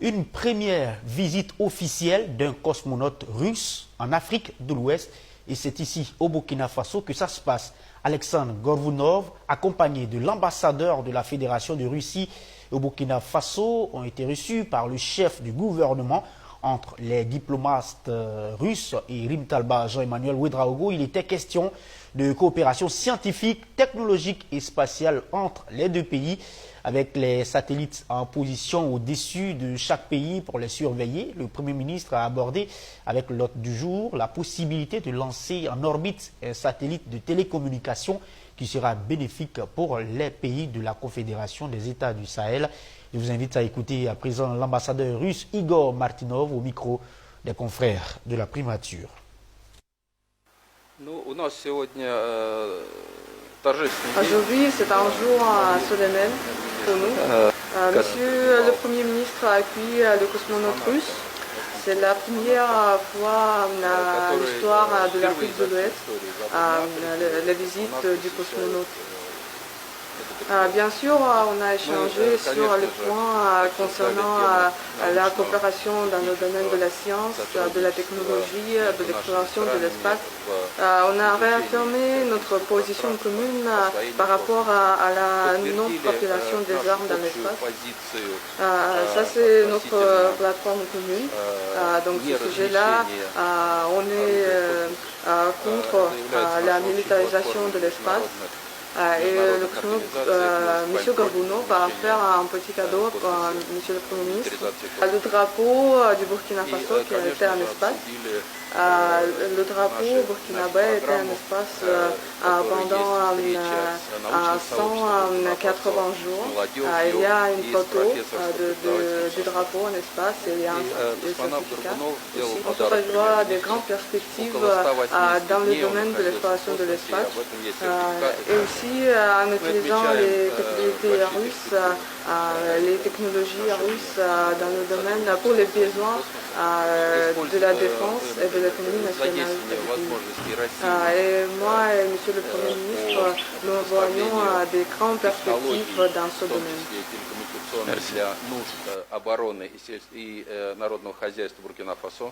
Une première visite officielle d'un cosmonaute russe en Afrique de l'Ouest. Et c'est ici, au Burkina Faso, que ça se passe. Alexandre Gorvounov, accompagné de l'ambassadeur de la Fédération de Russie au Burkina Faso, ont été reçus par le chef du gouvernement. Entre les diplomates russes et Rim Talba, Jean-Emmanuel Ouedraogo, il était question de coopération scientifique, technologique et spatiale entre les deux pays, avec les satellites en position au-dessus de chaque pays pour les surveiller. Le Premier ministre a abordé avec l'hôte du jour la possibilité de lancer en orbite un satellite de télécommunication qui sera bénéfique pour les pays de la Confédération des États du Sahel. Je vous invite à écouter à présent l'ambassadeur russe Igor Martinov au micro des confrères de la primature. Aujourd'hui, c'est un jour solennel pour nous. Monsieur le Premier ministre a accueilli le cosmonaute russe. C'est la première fois dans l'histoire de l'Afrique de l'Ouest, la visite du cosmonaute. Bien sûr, on a échangé sur les points concernant la coopération dans le domaine de la science, de la technologie, de l'exploration de l'espace. On a réaffirmé notre position commune par rapport à la non-propagation des armes dans l'espace. Ça, c'est notre plateforme commune. Donc, ce sujet-là, on est contre la militarisation de l'espace. Et M. Gorvounov va faire un petit cadeau pour M. le Premier ministre. Le drapeau du Burkina Faso qui était un espace. Le drapeau burkinabé était un espace pendant 180 jours. Il y a une photo du drapeau en espace et il y a un certificat. Aussi, on se prévoit des grandes perspectives dans le domaine de l'exploration de l'espace. Et aussi en utilisant les capacités russes, les technologies russes dans le domaine pour les besoins de la défense et de l'économie nationale. Et moi et Monsieur le Premier ministre, nous voyons des grandes perspectives dans ce domaine. Для нужд обороны и народного хозяйства Буркина-Фасо.